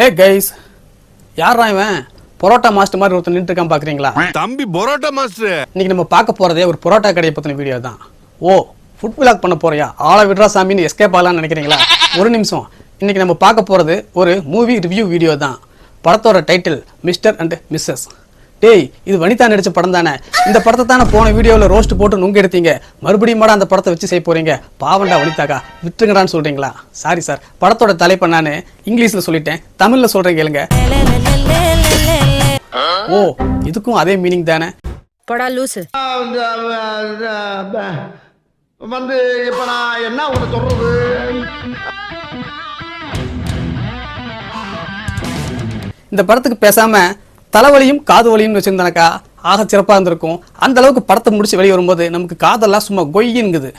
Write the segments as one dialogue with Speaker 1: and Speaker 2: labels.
Speaker 1: ஏ guys, யாரா இவன்? Parotta master மாதிரி ஒருத்தர் நின்று இருக்கான் பாக்குறீங்களா?
Speaker 2: தம்பி பரோட்டா மாஸ்டர்.
Speaker 1: இன்னைக்கு நம்ம பார்க்க போறதே ஒரு பரோட்டா கடையை பத்தின வீடியோ தான். ஓ, ஃபுட் விளாக் பண்ண போறியா? ஆளை விடுறா சாமின்னு எஸ்கேப் ஆகலாம்னு நினைக்கிறீங்களா? ஒரு நிமிஷம். இன்னைக்கு நம்ம பார்க்க போறது ஒரு மூவி ரிவ்யூ வீடியோ தான். படத்தோட டைட்டில் மிஸ்டர் அண்ட் மிஸ்ஸஸ். டேய், இது வனிதா நடிச்ச படம் தானே? இந்த படத்தை தானே போன வீடியோவில் ரோஸ்ட் போட்டு நுங்க எடுத்தீங்க. மறுபடியும் மாட அந்த படத்தை வச்சு செய்ய போறீங்க. பாவண்டா வனிதாக்கா, விட்டுருங்கடான்னு சொல்றீங்களா? சாரி சார், படத்தோட தலைப்பை நான் இங்கிலீஷ்ல சொல்லிட்டேன், தமிழ்ல சொல்றேன் கேளுங்க. ஓ, இதுக்கும் அதே மீனிங் தானே?
Speaker 3: படா லூசு.
Speaker 4: வந்து இப்ப நான் என்ன ஒண்ணு சொல்றது?
Speaker 1: இந்த படத்துக்கு பேசாம தலைவலியும் காது வலியும் வச்சிருந்தானக்கா ஆக சிறப்பா இருந்திருக்கும். அந்த அளவுக்கு படத்தை முடிச்சு வெளியே வரும்போது நமக்கு காதெல்லாம் சும்மா கொய்யுங்குது.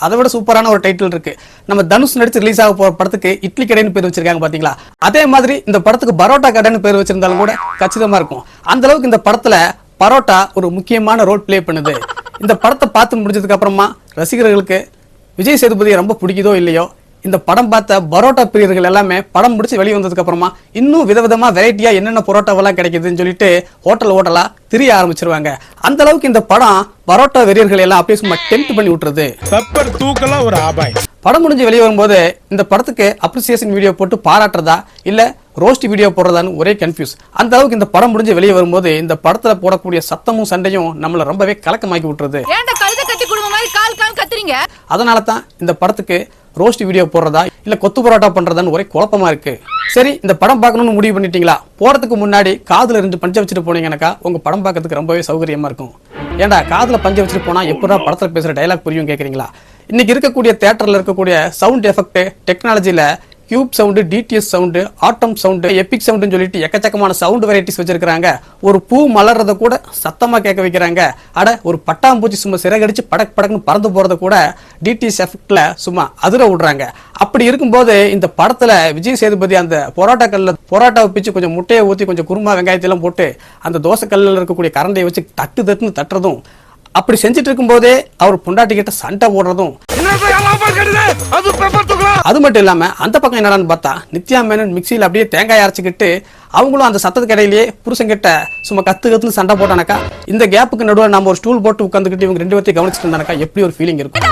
Speaker 1: அதை விட சூப்பரான ஒரு டைட்டில் இருக்கு. நம்ம தனுஷ் நடிச்சு ரிலீஸ் ஆக போற படத்துக்கு இட்லி கடைன்னு பேர் வச்சிருக்காங்க பாத்தீங்களா? அதே மாதிரி இந்த படத்துக்கு பரோட்டா கடைன்னு பேர் வச்சிருந்தாலும் கூட கச்சிதமா இருக்கும். அந்த அளவுக்கு இந்த படத்துல பரோட்டா ஒரு முக்கியமான ரோல் பிளே பண்ணுது. இந்த படத்தை பார்த்து முடிஞ்சதுக்கு அப்புறமா ரசிகர்களுக்கு விஜய் சேதுபதி ரொம்ப பிடிக்குதோ இல்லையோ, இந்த படம் பார்த்த பரோட்டா பிரியர்கள் எல்லாமே படம் முடிச்சு வெளியே வந்ததுக்கு அப்புறமா இன்னும் விதவிதமா வெரைட்டியா என்னென்ன பரோட்டாவெல்லாம் கிடைக்குதுன்னு சொல்லிட்டு ஹோட்டலா திரிய ஆரம்பிச்சிருவாங்க. அந்த அளவுக்கு இந்த படம் பரோட்டா வெறியர்கள் எல்லாம் அப்படியே சும்மா டெம்ப்ட் பண்ணி விட்டுறது.
Speaker 5: ஒரு ஆபாய்.
Speaker 1: படம் முடிஞ்சு வெளியே வரும்போது இந்த படத்துக்கு அப்ரிசியேஷன் வீடியோ போட்டு பாராட்டுறதா இல்ல ரோஸ்ட் வீடியோ போடுறதான்னு ஒரே கன்ஃபியூஸ். அந்த அளவுக்கு இந்த படம் முடிஞ்சு வெளியே வரும்போது இந்த படத்துல போடக்கூடிய சத்தமும் சண்டையும் நம்மள ரொம்பவே கலக்கமாக்கி விட்டுறது. அதனால தான் இந்த படத்துக்கு ரோஸ்ட் வீடியோ போடுறதா இல்ல கொத்து பரோட்டா பண்றதான்னு ஒரே குழப்பமா இருக்கு. சரி, இந்த படம் பார்க்கணும்னு முடிவு பண்ணிட்டீங்களா? போறதுக்கு முன்னாடி காதுல 2 பஞ்சை வச்சுட்டு போனீங்கன்னாக்கா உங்க படம் பார்க்கறதுக்கு ரொம்பவே சௌகரியமா இருக்கும். ஏன்டா காதுல பஞ்சை வச்சுட்டு போனா எப்படா படத்துல பேசுற டைலாக் புரியும் கேக்குறீங்களா? இன்னைக்கு இருக்கக்கூடிய தியேட்டர்ல இருக்கக்கூடிய சவுண்ட் எஃபெக்ட் டெக்னாலஜில cube sound, DTS sound, Atmos sound, epic சவுண்டுன்னு சொல்லிட்டு எக்கச்சக்கமான சவுண்ட் வெரைட்டிஸ் வச்சிருக்காங்க. ஒரு பூ மலர்றத கூட சத்தமா கேட்க வைக்கிறாங்க. அட, ஒரு பட்டாம்பூச்சி சும்மா சிறகடிச்சு படக் படக்குன்னு பறந்து போறத கூட டிடிஎஸ் எஃபெக்ட்ல சும்மா அதிர விடுறாங்க. அப்படி இருக்கும்போது இந்த படத்துல விஜய் சேதுபதி அந்த பரோட்டா கல்ல பரோட்டாவை பிச்சு கொஞ்சம் முட்டையை ஊற்றி கொஞ்சம் குருமா வெங்காயத்தெல்லாம் போட்டு அந்த தோசை கல்லில் இருக்கக்கூடிய கரண்டையை வச்சு தட்டுன்னு தட்டுறதும், அப்படி செஞ்சுட்டு இருக்கும் போதே அவர் பொண்டாட்டி கிட்ட சண்டை போடுறதும், அது மட்டும் இல்லாம அந்த பக்கம் என்னடான்னு பார்த்தா நித்யா மேனன் மிக்சியில் அப்படியே தேங்காய் அரைச்சிக்கிட்டு அவங்களும் அந்த சத்தத்துக்கு இடையிலேயே புருஷன் கிட்ட சும்மா கத்துன்னு சண்டை போட்டானாக்கா, இந்த கேப்புக்கு நடுவில் நம்ம ஒரு ஸ்டூல் போட்டு உட்காந்துக்கிட்டு இவங்க 2 பேர்த்தையும் கவனிச்சுட்டு இருந்தானாக்கா எப்படி ஒரு ஃபீலிங் இருக்கும்?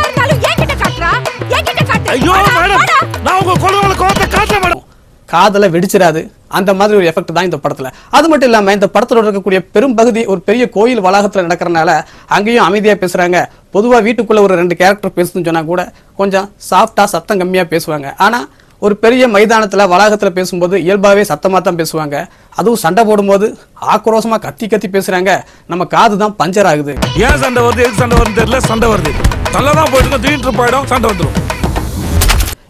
Speaker 1: காதல வெடிச்சிடாது, அந்த மாதிரி ஒரு எஃபெக்ட் தான் இந்த படத்துல. அது மட்டும் இல்லாம இந்த படத்துல இருக்கக்கூடிய பெரும் பகுதி ஒரு பெரிய கோயில் வளாகத்துல நடக்கிறனால அங்கேயும் அமைதியா பேசுறாங்க. பொதுவா வீட்டுக்குள்ள ஒரு 2 கேரக்டர் பேசுன்னு சொன்னா கூட கொஞ்சம் சாஃப்டா சத்தம் கம்மியா பேசுவாங்க. ஆனா ஒரு பெரிய மைதானத்துல வளாகத்துல பேசும்போது இயல்பாவே சத்தமா தான் பேசுவாங்க. அதுவும் சண்டை போடும்போது ஆக்ரோஷமா கத்தி பேசுறாங்க. நம்ம காது தான் பஞ்சர் ஆகுது.
Speaker 5: ஏன் சண்டை வருது, எதுக்கு சண்டை வருது தெரியல. சண்டை வருது, நல்லதான் போயிட்டு திடீர்னு போயிடும், சண்டை வந்துடும்.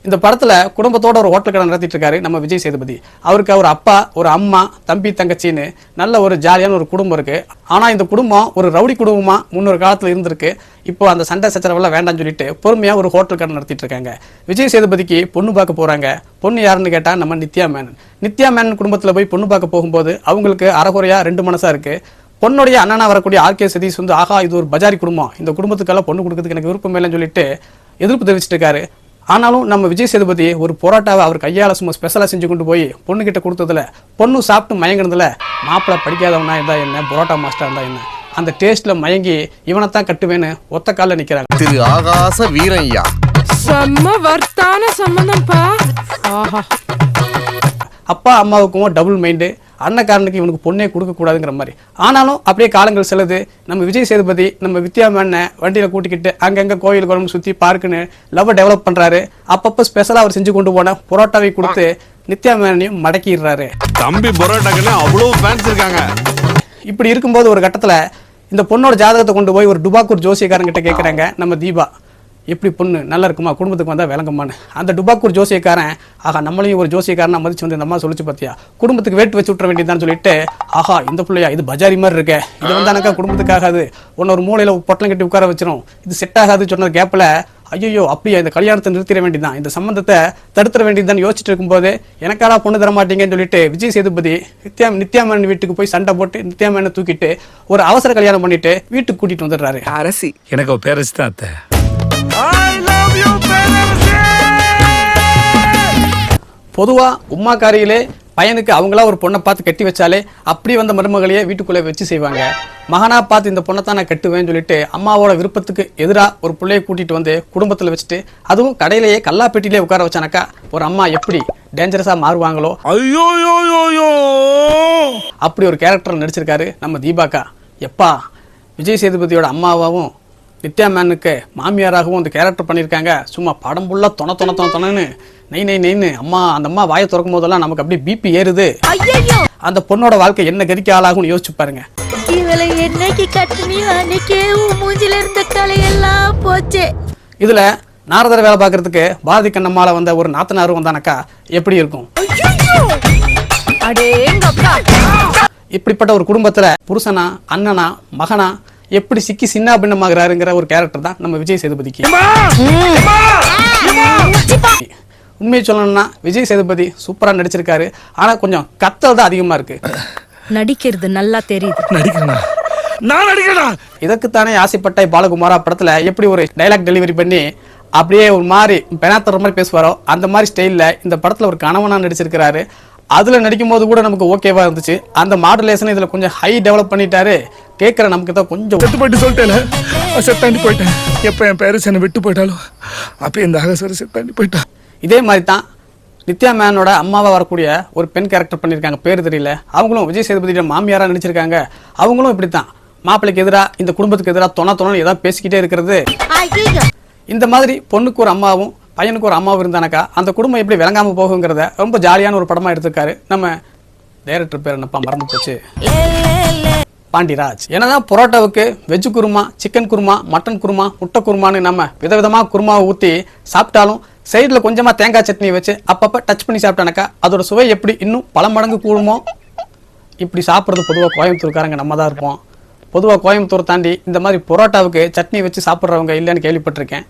Speaker 1: இந்த படத்துல குடும்பத்தோட ஒரு ஹோட்டல் கடை நடத்திட்டு இருக்காரு நம்ம விஜய் சேதுபதி. அவருக்கு ஒரு அப்பா, ஒரு அம்மா, தம்பி, தங்கச்சின்னு நல்ல ஒரு ஜாலியான ஒரு குடும்பம் இருக்கு. ஆனா இந்த குடும்பம் ஒரு ரவுடி குடும்பமா முன்னொரு காலத்துல இருந்திருக்கு. இப்போ அந்த சண்டை சச்சரவெல்லாம் வேண்டாம்னு சொல்லிட்டு பொறுமையா ஒரு ஹோட்டல் கடை நடத்திட்டு இருக்காங்க. விஜய் சேதுபதிக்கு பொண்ணு பார்க்க போறாங்க. பொண்ணு யாருன்னு கேட்டா நம்ம நித்யா மேனன். நித்யா மேனன் குடும்பத்துல போய் பொண்ணு பார்க்க போகும்போது அவங்களுக்கு அறகுறையா 2 மனசா இருக்கு. பொண்ணுடைய அண்ணனா வரக்கூடிய ஆர்கே சதீஷ் வந்து ஆகா இது ஒரு பஜாரி குடும்பம், இந்த குடும்பத்துக்கெல்லாம் பொண்ணு கொடுக்கறதுக்கு எனக்கு விருப்பம் இல்லைன்னு சொல்லிட்டு எதிர்ப்பு தெரிவிச்சிட்டு இருக்காரு. ஆனாலும் நம்ம விஜய் சேதுபதி ஒரு பரோட்டாவை அவர் கையால சும்மா ஸ்பெஷலா செஞ்சு கொண்டு போய் பொண்ணு கிட்ட கொடுத்ததுல பொண்ணு சாப்பிட்டு மயங்கினதுல மாப்பிள்ளை படிக்காதவனா இருந்தா என்ன, பரோட்டா மாஸ்டர் இருந்தா என்ன, அந்த டேஸ்ட்ல மயங்கி இவனைத்தான் கட்டுவேன்னு ஒத்த காலில் நிக்கிறாங்க.
Speaker 2: திரு ஆகாச வீரய்யா,
Speaker 3: செம்ம வர்த்தான சம்பந்தம்ப்பா.
Speaker 1: அப்பா அம்மாவுக்கும் டபுள் மைண்டு, அண்ணக்காரனுக்கு இவனுக்கு பொண்ணே கொடுக்க கூடாதுங்கிற மாதிரி. ஆனாலும் அப்படியே காலங்கள் செல்லுது. நம்ம விஜய் சேதுபதி நம்ம வித்யா மேனை வண்டியில கூட்டிக்கிட்டு அங்கங்க கோயில் குளம் சுத்தி பார்க்குன்னு லவ் டெவலப் பண்றாரு. அப்பப்ப ஸ்பெஷலா அவர் செஞ்சு கொண்டு போன பரோட்டாவை கொடுத்து நித்யா மேனையும் மடக்கிடுறாரு.
Speaker 2: தம்பி பரோட்டாக்குன்னு அவ்வளவு ஃபேன்ஸ் இருக்காங்க.
Speaker 1: இப்படி இருக்கும்போது ஒரு கட்டத்துல இந்த பொண்ணோட ஜாதகத்தை கொண்டு போய் ஒரு டுபாக்கூர் ஜோசியக்காரங்கிட்ட கேட்கறாங்க நம்ம தீபா, எப்படி பொண்ணு நல்லா இருக்குமா, குடும்பத்துக்கு வந்தா விளங்குமான்னு. அந்த டுபாக்கூர் ஜோசியக்காரன் ஆகா நம்மளையும் ஒரு ஜோசியக்காரனா மதிச்சு வந்து இந்த அம்மா சொல்லிச்சு பார்த்தியா, குடும்பத்துக்கு வேட்டு வச்சு விட்டுற வேண்டியதான்னு சொல்லிட்டு ஆஹா இந்த பிள்ளையா இது பஜாரி மாதிரி இருக்க, இது வந்தானாக்கா குடும்பத்துக்கு ஆகாது, உன்ன ஒரு மூலையில பொட்டலம் கட்டி உட்கார வச்சிரும், இது செட் ஆகாது சொன்ன கேப்ல ஐயோ அப்படியே இந்த கல்யாணத்தை நிறுத்திட வேண்டியதான், இந்த சம்பந்தத்தை தடுத்துட வேண்டியதுதான் யோசிச்சுட்டு இருக்கும்போது எனக்காடா பொண்ணு தர மாட்டீங்கன்னு சொல்லிட்டு விஜய் சேதுபதி நித்யா மேனன் வீட்டுக்கு போய் சண்டை போட்டு நித்யா மேனை தூக்கிட்டு ஒரு அவசர கல்யாணம் பண்ணிட்டு வீட்டுக்கு கூட்டிட்டு வந்துடுறாரு.
Speaker 5: அரசி எனக்கு பேரரசு தான் அத்தை.
Speaker 1: பொதுவா உம்மாக்காரியிலே பையனுக்கு அவங்களா ஒரு பொண்ணை பார்த்து கட்டி வச்சாலே அப்படி வந்த மருமகளையே வீட்டுக்குள்ளே வச்சு செய்வாங்க. மகனா பார்த்து இந்த பொண்ணை தான் நான் கட்டுவேன்னு சொல்லிட்டு அம்மாவோட விருப்பத்துக்கு எதிராக ஒரு பிள்ளையை கூட்டிட்டு வந்து குடும்பத்தில் வச்சுட்டு அதுவும் கடையிலேயே கல்லாப்பெட்டிலே உட்கார வச்சானாக்கா ஒரு அம்மா எப்படி டேஞ்சரஸா மாறுவாங்களோ
Speaker 5: ஐயோ
Speaker 1: அப்படி ஒரு கேரக்டர் நடிச்சிருக்காரு நம்ம தீபாக்கா. எப்பா விஜய் சேதுபதியோட அம்மாவாகவும் நித்யா மேனுக்கு மாமியாராகவும் அந்த கேரக்டர் பண்ணியிருக்காங்க. சும்மா படம் ஃபுல்லாக தொணன்னு நெய்னு அம்மா அந்த அம்மா வாயை திறக்கும் போதெல்லாம் நமக்கு அப்படியே பிபி ஏறுது. அந்த பொண்ணோட வாழ்க்கை என்ன கறிக்க ஆளாகும்னு யோசிச்சு பாருங்க.
Speaker 6: இவளை என்னைக்கு கட்டுனி அன்னைக்கே மூஞ்சில இருந்த கலையெல்லாம் போச்சு.
Speaker 1: இதுல நாரதர் வேலை பார்க்கறதுக்கு பாரதி கண்ணம்மால வந்த ஒரு நாத்தனாரும் வந்தானக்கா எப்படி இருக்கும்? இப்படிப்பட்ட ஒரு குடும்பத்துல புருஷனா அண்ணனா மகனா எப்படி சிக்கி சின்ன பின்னமாகிறாருங்கிற ஒரு கேரக்டர் தான் நம்ம விஜய் சேதுபதிக்கு. உண்மையை சொல்லணும்னா விஜய் சேதுபதி சூப்பரா நடிச்சிருக்காரு. ஆனா கொஞ்சம் கத்தல் தான் அதிகமா இருக்கு.
Speaker 3: நடிக்கிறது நல்லா தெரியுது.
Speaker 5: நடிக்கிறேன்.
Speaker 1: இதற்குத்தானே ஆசைப்பட்ட பாலகுமாரா படத்துல எப்படி ஒரு டைலாக் டெலிவரி பண்ணி அப்படியே ஒரு மாதிரி பெனாத்தர மாதிரி பேசுவாரோ அந்த மாதிரி ஸ்டைல்ல இந்த படத்துல ஒரு கணவனா நடிச்சிருக்கிறாரு. அதுல நடிக்கும் போது கூட நமக்கு ஓகேவா இருந்துச்சு. அந்த மாடுலேஷன் இதுல கொஞ்சம் ஹை டெவலப் பண்ணிட்டாரு. கேட்கற நமக்கு தான் கொஞ்சம்
Speaker 5: செத்து போயிட்டு சொல்லிட்டேன். செத்தாண்டி போயிட்டேன். எப்ப என் பேரண்ட்ஸ் என்ன விட்டு போயிட்டாலும் அப்ப இந்த அகசர செத்தாண்டி போயிட்டான்.
Speaker 1: இதே மாதிரி தான் நித்யா மேனோட அம்மாவா வரக்கூடிய ஒரு பெண் கேரக்டர் பண்ணியிருக்காங்க, பேர் தெரியல. அவங்களும் விஜய் சேதுபதியோட மாமியாரா நடிச்சிருக்காங்க. அவங்களும் இப்படித்தான் மாப்பிள்ளைக்கு எதிராக இந்த குடும்பத்துக்கு எதிராக தொணன்னு ஏதாவது பேசிக்கிட்டே இருக்கிறது. இந்த மாதிரி பொண்ணுக்கு ஒரு அம்மாவும் பையனுக்கு ஒரு அம்மாவும் இருந்தானாக்கா அந்த குடும்பம் எப்படி விளங்காம போகுங்கிறத ரொம்ப ஜாலியான ஒரு படமா எடுத்திருக்காரு. நம்ம டைரக்டர் பேர் என்னப்பா மறந்து போச்சு, பாண்டிராஜ். என்னதான் பரோட்டாவுக்கு veg kurma, chicken kurma, mutton kurma, முட்டை குருமான்னு நம்ம விதவிதமா குருமாவை ஊற்றி சாப்பிட்டாலும் சைடில் கொஞ்சமாக தேங்காய் சட்னி வச்சு அப்பப்போ டச் பண்ணி சாப்பிட்டானாக்கா அதோட சுவை எப்படி இன்னும் பல மடங்கு கூடுமோ. இப்படி சாப்பிட்றது பொதுவாக கோயம்புத்தூர்காரங்க நம்ம தான் இருப்போம். பொதுவாக கோயம்புத்தூர் தாண்டி இந்த மாதிரி பரோட்டாவுக்கு சட்னி வச்சு சாப்பிட்றவங்க இல்லைன்னு கேள்விப்பட்டிருக்கேன்.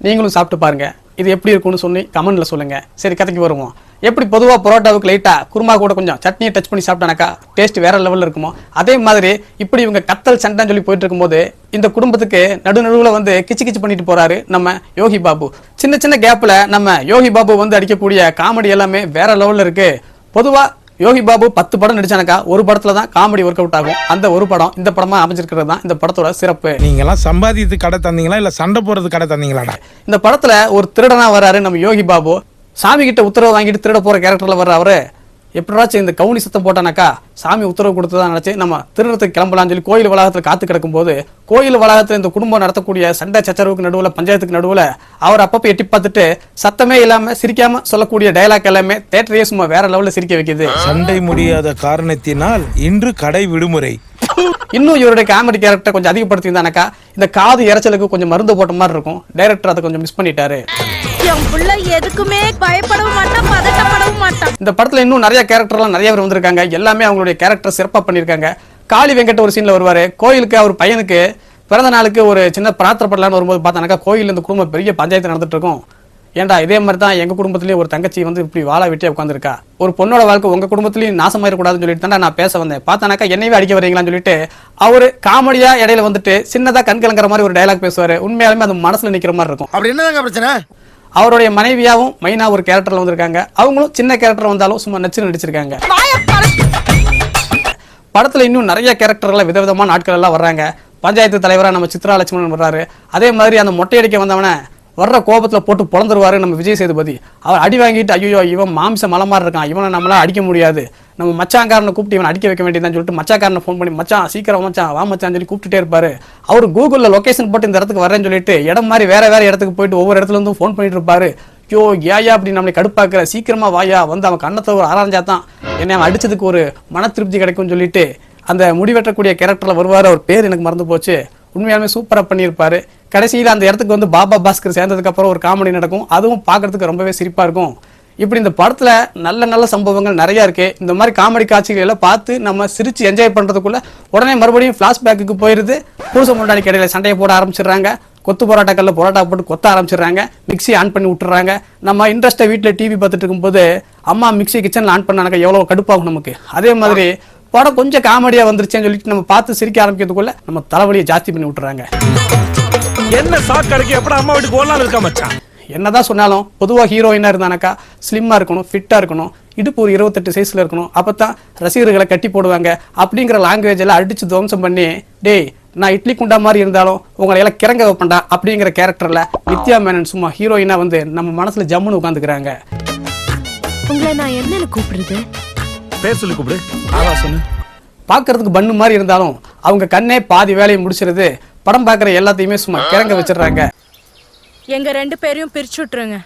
Speaker 1: நீங்களும் சாப்பிட்டு பாருங்க, இது எப்படி இருக்கும்னு சொல்லி கமெண்ட்ல சொல்லுங்க. சரி, கதைக்கு வருவோம். எப்படி பொதுவாக பரோட்டாவுக்கு லைட்டா குருமா கூட கொஞ்சம் சட்னியை டச் பண்ணி சாப்பிட்டானாக்கா டேஸ்ட் வேற லெவலில் இருக்குமோ, அதே மாதிரி இப்படி இவங்க கத்தல் சண்டைன்னு சொல்லி போயிட்டு இருக்கும்போது இந்த குடும்பத்துக்கு நடுநடுவில் வந்து கிச்சு பண்ணிட்டு போறாரு நம்ம யோகி பாபு. சின்ன சின்ன கேப்ல நம்ம யோகி பாபு வந்து அடிக்கக்கூடிய காமெடி எல்லாமே வேற லெவலில் இருக்கு. பொதுவா யோகி பாபு 10 படம் நடிச்சானக்கா ஒரு படத்துல தான் காமெடி ஒர்க் அவுட் ஆகும். அந்த ஒரு படம் இந்த படமா அமைஞ்சிருக்கிறது தான் இந்த படத்தோட சிறப்பு.
Speaker 7: நீங்க எல்லாம் சம்பாதித்து கடை தந்தீங்களா இல்ல சண்டை போறது கடை தந்தீங்களாடா?
Speaker 1: இந்த படத்துல ஒரு திருடனா வர்றாரு நம்ம யோகி பாபு. சாமி கிட்ட உத்தரவு வாங்கிட்டு திருட போற கேரக்டர்ல வர்ற அவரு எப்படினாச்சும் இந்த கவுனி சத்தம் போட்டானாக்கா சாமி உத்தரவு கொடுத்துதான் நினைச்சு நம்ம திருடத்துக்கு கிளம்பலாம்னு சொல்லி கோயில் வளாகத்துல காத்து கிடக்கும் போது கோயில் வளாகத்துல இந்த குடும்பம் நடத்தக்கூடிய சண்டை சச்சரவுக்கு நடுவுல பஞ்சாயத்துக்கு நடுவுல அவர் அப்பப்ப எட்டி பார்த்துட்டு சத்தமே இல்லாம சிரிக்காம சொல்லக்கூடிய டயலாக் எல்லாமே தியேட்டரையே சும்மா வேற லெவல்ல சிரிக்க வைக்குது.
Speaker 7: சண்டை முடியாத காரணத்தினால் இன்று கடை விடுமுறை.
Speaker 1: இன்னும் இவருடைய காமெடி கேரக்டர் கொஞ்சம் அதிகப்படுத்தியிருந்தானாக்கா இந்த காது இறைச்சலுக்கு கொஞ்சம் மருந்து போட்ட மாதிரி இருக்கும். டைரக்டர் அதை கொஞ்சம் மிஸ் பண்ணிட்டாரு.
Speaker 6: என் புள்ள எதுக்குமே பயப்படவும் மாட்டான், பதட்டப்படவும் மாட்டான்.
Speaker 1: இந்த படத்துல இன்னும் நிறைய கேரக்டர்லாம் நிறைய பேர் வந்திருக்காங்க. எல்லாமே அவங்களுடைய கேரக்டர் சிறப்பா பண்ணியிருக்காங்க. காளி வெங்கட் ஒரு சீன்ல வருவாரு. கோயிலுக்கு அவர் பையனுக்கு பிறந்த நாளுக்கு ஒரு சின்ன பிரார்த்தனை பண்ணலான்னு வரும்போது பார்த்தானாக்கா கோயில் இந்த குடும்பம் பெரிய பஞ்சாயத்து நடந்துட்டு இருக்கும். ஏன்டா இதே மாதிரி தான் எங்க குடும்பத்திலயும் ஒரு தங்கச்சி வந்து இப்படி வாழா வெட்டியா உட்காந்துருக்கா, ஒரு பொண்ணோட வாழ்க்கை உங்க குடும்பத்திலயும் நாசமாயிடக்கூடாதுன்னு சொல்லிட்டு தான் நான் பேச வந்தேன். பார்த்தானாக்கா என்னையே அடிக்க வரீங்களான்னு சொல்லிட்டு அவரு காமெடியா இடையில வந்துட்டு சின்னதா கண் கலங்குற மாதிரி ஒரு டயலாக் பேசுவாரு. உண்மையாலுமே அது மனசுல நிக்கிற மாதிரி இருக்கும்.
Speaker 4: அப்படி என்னதாங்க பிரச்சனை?
Speaker 1: அவருடைய மனைவியாவும் மைனா ஒரு கேரக்டர்ல வந்திருக்காங்க. அவங்களும் சின்ன கேரக்டர் வந்தாலும் சும்மா நச்சு நடிச்சிருக்காங்க. படத்துல இன்னும் நிறைய கேரக்டர்கள் விதவிதமான ஆட்கள் எல்லாம் வர்றாங்க. பஞ்சாயத்து தலைவரா நம்ம சித்ரா லட்சுமணன் வர்றாரு. அதே மாதிரி அந்த மொட்டையடிக்க வந்தவன வர்ற கோபத்துல போட்டு பொழந்துருவாரு நம்ம விஜய் சேதுபதி. அவர் அடி வாங்கிட்டு ஐயோ இவன் மாம்ச மலை மாதிரி இருக்கான், இவனை நம்மளால அடிக்க முடியாது, நம்ம மச்சாங்காரனை கூப்பிட்டு இவன் அடிக்க வைக்க வேண்டியதான் சொல்லிட்டு மச்சாக்காரனை ஃபோன் பண்ணி மச்சான் சீக்கிரம் மச்சான் வா மச்சான்னு சொல்லி கூப்பிட்டுட்டே இருப்பாரு. அவர் கூகுள்ல லொகேஷன் போட்டு இந்த இடத்துக்கு வரேன்னு சொல்லிட்டு இடம் மாதிரி வேற வேற இடத்துக்கு போயிட்டு ஒவ்வொரு இடத்துல இருந்தும் ஃபோன் பண்ணிட்டு இருப்பாரு. ஐயோ ஏயா அப்படி நம்மளை கடுப்பாக்குற, சீக்கிரமா வாயா வந்து அவன் கண்ணத்தை ஒரு ஆராய்ஞ்சாதான் என்னை அவன் அடிச்சதுக்கு ஒரு மன திருப்தி கிடைக்கும்னு சொல்லிட்டு அந்த முடிவெட்டக்கூடிய கேரக்டர்ல வருவாரு. அவர் பேர் எனக்கு மறந்து போச்சு. உண்மையாலுமே சூப்பரா பண்ணியிருப்பாரு. கடைசியில் அந்த இடத்துக்கு வந்து பாபா பாஸ்கர் சேர்ந்ததுக்கு அப்புறம் ஒரு காமெடி நடக்கும். அதுவும் பார்க்கறதுக்கு ரொம்பவே சிரிப்பா இருக்கும். இப்படி இந்த படத்துல நல்ல நல்ல சம்பவங்கள் நிறைய இருக்கு. இந்த மாதிரி காமெடி காட்சிகள் எல்லாம் பார்த்து நம்ம சிரிச்சு என்ஜாய் பண்றதுக்குள்ள உடனே மறுபடியும் பிளாஷ்பேக்கு போயிருது. புருஷ முன்னாடி கடையில சண்டையை போட ஆரம்பிச்சிடுறாங்க. கொத்து பரோட்டாக்கல்ல பரோட்டா போட்டு கொத்த ஆரம்பிச்சிடுறாங்க. மிக்சி ஆன் பண்ணி விட்டுறாங்க. நம்ம இன்ட்ரெஸ்டா வீட்டுல டிவி பார்த்துட்டு இருக்கும்போது அம்மா மிக்சி கிச்சன்ல ஆன் பண்ணாங்க எவ்வளவு கடுப்பாகும் நமக்கு. அதே மாதிரி படம் கொஞ்சம் காமெடியா வந்துருச்சேன்னு சொல்லிட்டு நம்ம பார்த்து சிரிக்க ஆரம்பிக்கிறதுக்குள்ள நம்ம தலைவலியை ஜாஸ்தி பண்ணி விட்டுறாங்க.
Speaker 5: என்ன சாக்கடைக்கு எப்படா அம்மா வீட்டுக்கு ஓடலாம் இருக்கா மச்சான்?
Speaker 1: என்னதான் சொன்னாலும் பொதுவாக ஹீரோயினாக இருந்தானாக்கா ஸ்லிம்மாக இருக்கணும், ஃபிட்டாக இருக்கணும், இடுப்பு ஒரு 28 சைஸில் இருக்கணும், அப்போ தான் ரசிகர்களை கட்டி போடுவாங்க அப்படிங்கிற லாங்குவேஜ் எல்லாம் அடித்து துவம்சம் பண்ணி, டேய் நான் இட்லி குண்டா மாதிரி இருந்தாலும் உங்களை எல்லாம் கிறங்க வைப்பண்டா அப்படிங்கிற கேரக்டரில் நித்யா மேனன் சும்மா ஹீரோயினாக வந்து நம்ம மனசில் ஜம்முன்னு உட்காந்துக்கிறாங்க.
Speaker 3: உங்களை நான் என்னன்னு கூப்பிடுறது?
Speaker 5: பேர் சொல்லி கூப்பிடு. ஆவா சொன்னு.
Speaker 1: பார்க்கறதுக்கு பண்ணு மாதிரி இருந்தாலும் அவங்க கண்ணே பாதி வேலையை முடிச்சிருது. படம் பார்க்குற எல்லாத்தையுமே சும்மா கிறங்க வச்சிடுறாங்க.
Speaker 3: எங்க 2 பேரையும் பிரிச்சு விட்டுருங்க.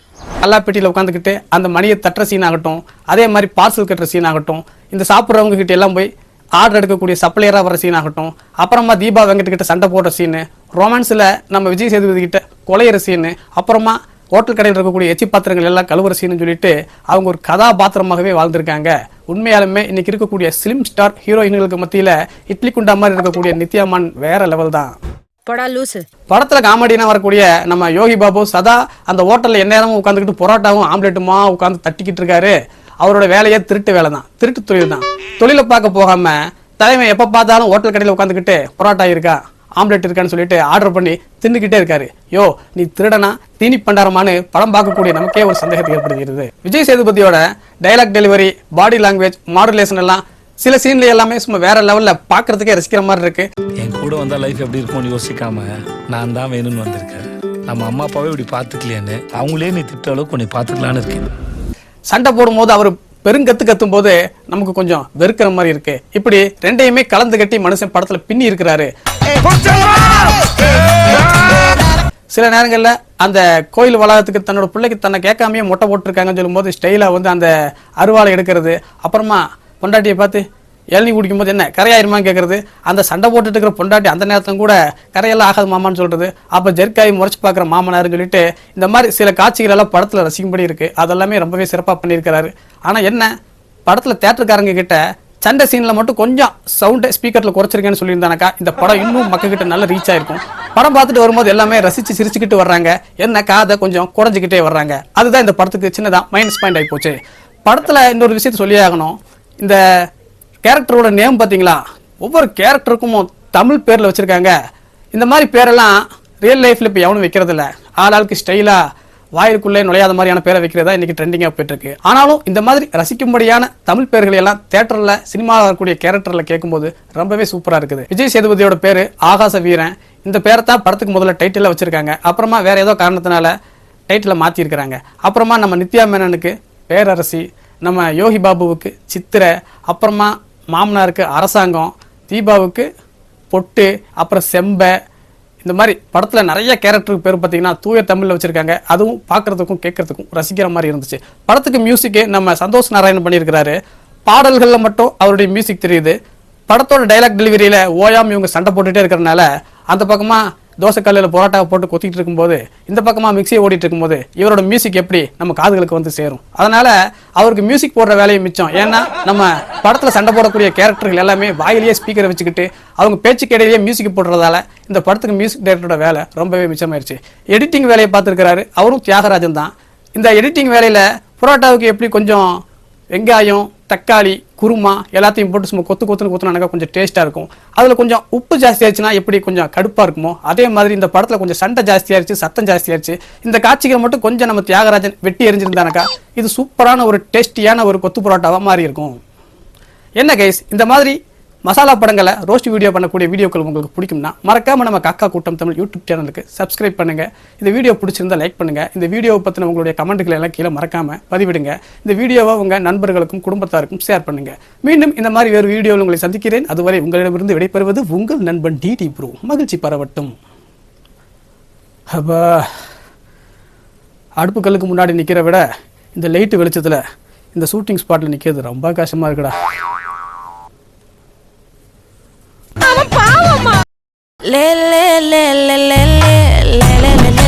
Speaker 1: கல்லாப்பெட்டியில் உட்காந்துக்கிட்டு அந்த மணியை தட்டுற சீன் ஆகட்டும், அதே மாதிரி பார்சல் கட்டுற சீன் ஆகட்டும், இந்த சாப்பிட்றவங்க கிட்ட எல்லாம் போய் ஆர்டர் எடுக்கக்கூடிய சப்ளையராக வர சீன் ஆகட்டும், அப்புறமா தீபா வெங்கட்கிட்ட சண்டை போடுற சீனு, ரொமான்ஸில் நம்ம விஜய் சேதுபதி கிட்ட கொலையிற சீனு, அப்புறமா ஹோட்டல் கடையில் இருக்கக்கூடிய எச்சி பாத்திரங்கள் எல்லாம் கழுவுற சீன்னு சொல்லிட்டு அவங்க ஒரு கதாபாத்திரமாகவே வாழ்ந்திருக்காங்க. உண்மையாலுமே இன்னைக்கு இருக்கக்கூடிய ஸ்லிம் ஸ்டார் ஹீரோயின்களுக்கு மத்தியில் இட்லி குண்டா மாதிரி இருக்கக்கூடிய நித்யாமான் வேற லெவல் தான்.
Speaker 3: போடா லூசு.
Speaker 1: படத்துல காமெடினா வரக்கூடிய நம்ம யோகி பாபு சதா அந்த ஹோட்டல்ல எந்நேரமும் உட்காந்துக்கிட்டு பொரோட்டாவும் ஆம்லெட்டுமா உட்காந்து தட்டிக்கிட்டு இருக்காரு. அவரோட வேலையே திருட்டு வேலை தான், திருட்டு தொழில் தான். தொழிலை பார்க்க போகாம தலைமை எப்ப பார்த்தாலும் ஹோட்டல் கடையில் உட்காந்துக்கிட்டு பொரோட்டா இருக்கா, ஆம்லெட் இருக்கான்னு சொல்லிட்டு ஆர்டர் பண்ணி தின்னுக்கிட்டே இருக்காரு. யோ நீ திருடனா தீனி பண்டாரமானு படம் பார்க்கக்கூடிய நமக்கே ஒரு சந்தேகத்தை ஏற்படுகிறது. விஜய் சேதுபதியோட dialogue delivery, body language, modulation எல்லாம் சில சீன்ல எல்லாமே சும்மா வேற லெவல்ல பாக்குறதுக்கே ரசிக்கிற மாதிரி இருக்கு.
Speaker 5: என் கூட வந்தா லைஃப் எப்படி இருக்கும்னு யோசிக்காம நான் தான் வேணும்னு வந்திருக்கேன். நம்ம அம்மா அப்பாவே இப்படி பாத்துக்கலையான்னு அவங்களே நீ திட்ட அளவுக்கு உன்னை பாத்துக்கலான்னு இருக்கேன்.
Speaker 1: சண்டை போடும்போது அவர் பெருங்கத்து கத்தும் போது நமக்கு கொஞ்சம் வெறுக்கிற மாதிரி இருக்கு. இப்படி ரெண்டையுமே கலந்து கட்டி மனுஷன் படத்துல பின்னி இருக்கிறாரு. சில நேரங்கள்ல அந்த கோயில் வளாகத்துக்கு தன்னோட பிள்ளைக்கு தன்னை கேட்காமையே மொட்டை போட்டுருக்காங்கன்னு சொல்லும் போது ஸ்டைலா வந்து அந்த அருவாளை எடுக்கிறது, அப்புறமா பொண்டாட்டியை பார்த்து இளநீ குடிக்கும் போது என்ன கரையாயிருமான்னு கேட்கறது, அந்த சண்டை போட்டுட்டு இருக்கிற பொண்டாட்டி அந்த நேரத்தில் கூட கரையெல்லாம் ஆகாது மாமான்னு சொல்றது, அப்போ ஜெர்க்காய் முறைச்சு பார்க்குற மாமனாருன்னு சொல்லிட்டு இந்த மாதிரி சில காட்சிகள் எல்லாம் படத்தில் ரசிக்கும்படி இருக்கு. அதெல்லாமே ரொம்பவே சிறப்பாக பண்ணியிருக்கிறாரு. ஆனால் என்ன படத்தில் தேட்டருக்காரங்க கிட்ட சண்டை சீனில் மட்டும் கொஞ்சம் சவுண்டை ஸ்பீக்கரில் குறைச்சிருக்கேன்னு சொல்லியிருந்தானாக்கா இந்த படம் இன்னும் மக்கள்கிட்ட நல்லா ரீச் ஆயிருக்கும். படம் பார்த்துட்டு வரும்போது எல்லாமே ரசித்து சிரிச்சுக்கிட்டு வர்றாங்க, என்ன காதை கொஞ்சம் குறைஞ்சிக்கிட்டே வர்றாங்க. அதுதான் இந்த படத்துக்கு சின்னதாக மைனஸ் பாயிண்ட் ஆகி போச்சு. படத்தில் இன்னொரு விஷயத்தை சொல்லியே ஆகணும். இந்த கேரக்டரோட நேம் பார்த்தீங்களா, ஒவ்வொரு கேரக்டருக்கும் தமிழ் பேரில் வச்சுருக்காங்க. இந்த மாதிரி பேரெல்லாம் ரியல் லைஃப்பில் இப்போ எவனும் வைக்கிறது இல்லை. ஆளாளுக்கு ஸ்டைலாக வாயிலுக்குள்ளே நுழையாத மாதிரியான பேரை வைக்கிறதா இன்றைக்கி ட்ரெண்டிங்காக போயிட்டுருக்கு. ஆனாலும் இந்த மாதிரி ரசிக்கும்படியான தமிழ் பேர்களை எல்லாம் தேட்டரில் சினிமாவில் வரக்கூடிய கேரக்டரில் கேட்கும்போது ரொம்பவே சூப்பராக இருக்குது. விஜய் சேதுபதியோட பேர் ஆகாச வீரன். இந்த பேரை தான் படத்துக்கு முதல்ல டைட்டிலில் வச்சுருக்காங்க. அப்புறமா வேறு ஏதோ காரணத்தினால டைட்டிலை மாற்றிருக்கிறாங்க. அப்புறமா நம்ம நித்யா மேனனுக்கு பேரரசி, நம்ம யோகி பாபுவுக்கு சித்திரை, அப்புறமா மாமனாருக்கு அரசாங்கம், தீபாவுக்கு பொட்டு, அப்புறம் செம்பை. இந்த மாதிரி படத்தில் நிறைய கேரக்டருக்கு பேர் பார்த்தீங்கன்னா தூய தமிழில் வச்சுருக்காங்க. அதுவும் பார்க்குறதுக்கும் கேட்குறதுக்கும் ரசிக்கிற மாதிரி இருந்துச்சு. படத்துக்கு மியூசிக்கு நம்ம சந்தோஷ் நாராயணன் பண்ணியிருக்கிறாரு. பாடல்களில் மட்டும் அவருடைய மியூசிக் தெரியுது. படத்தோட டைலாக் டெலிவரியில் ஓயாமல் இவங்க சண்டை போட்டுகிட்டே இருக்கிறனால அந்த பக்கமாக தோசை கல்லில் பரோட்டாவை போட்டு கொத்திட்டு இருக்கும்போது இந்த பக்கமாக மிக்சியை ஓடிட்டு இருக்கும்போது இவரோட மியூசிக் எப்படி நம்ம காதுகளுக்கு வந்து சேரும். அதனால அவருக்கு மியூசிக் போடுற வேலையை மிச்சம். ஏன்னா நம்ம படத்தில் சண்டை போடக்கூடிய கேரக்டர்கள் எல்லாமே வாயிலேயே ஸ்பீக்கரை வச்சுக்கிட்டு அவங்க பேச்சுக்கு இடையிலேயே மியூசிக் போடுறதால இந்த படத்துக்கு மியூசிக் டைரக்டரோட வேலை ரொம்பவே மிச்சமாயிருச்சு. எடிட்டிங் வேலையை பார்த்துருக்கிறாரு, அவரும் தியாகராஜன் தான். இந்த எடிட்டிங் வேலையில் பரோட்டாவுக்கு எப்படி கொஞ்சம் வெங்காயம், தக்காளி, குருமா எல்லாத்தையும் போட்டு சும்மா கொத்துன்னு கொத்துனாங்க கொஞ்சம் டேஸ்ட்டாக இருக்கும். அதில் கொஞ்சம் உப்பு ஜாஸ்தி ஆயிடுச்சுன்னா எப்படி கொஞ்சம் கடுப்பாக இருக்குமோ அதே மாதிரி இந்த படத்தில் கொஞ்சம் சண்டை ஜாஸ்தியாயிருச்சு, சத்தம் ஜாஸ்தியாயிருச்சு. இந்த காட்சிகள் மட்டும் கொஞ்சம் நம்ம தியாகராஜன் வெட்டி எரிஞ்சிருந்தானாக்கா இது சூப்பரான ஒரு டேஸ்டியான ஒரு கொத்து பரோட்டாவாக மாறி இருக்கும். என்ன கைஸ், இந்த மாதிரி மசாலா படங்களை ரோஸ்ட் வீடியோ பண்ணக்கூடிய வீடியோக்கள் உங்களுக்கு பிடிக்கும்னா மறக்காமல் நம்ம காக்கா கூட்டம் தமிழ் யூடியூப் சேனலுக்கு சப்ஸ்கிரைப் பண்ணுங்கள். இந்த வீடியோ பிடிச்சிருந்தா லைக் பண்ணுங்கள். இந்த வீடியோவை பற்றின உங்களுடைய கமெண்ட்டுகளை எல்லாம் கீழே மறக்காமல் பதிவிடுங்க. இந்த வீடியோவை உங்கள் நண்பர்களுக்கும் குடும்பத்தாருக்கும் ஷேர் பண்ணுங்கள். மீண்டும் இந்த மாதிரி வேறு வீடியோவில் உங்களை சந்திக்கிறேன். அதுவரை உங்களிடமிருந்து விடைபெறுவது உங்கள் நண்பன் டிடி ப்ரோ. மகிழ்ச்சி பரவட்டும். அப்பா அடுப்பு கல்லுக்கு முன்னாடி நிற்கிற விட இந்த லைட்டு வெளிச்சத்தில் இந்த ஷூட்டிங் ஸ்பாட்டில் நிற்கிறது ரொம்ப கஷ்டமாக இருக்குடா.
Speaker 6: லே லே லே லே லே லே லே லே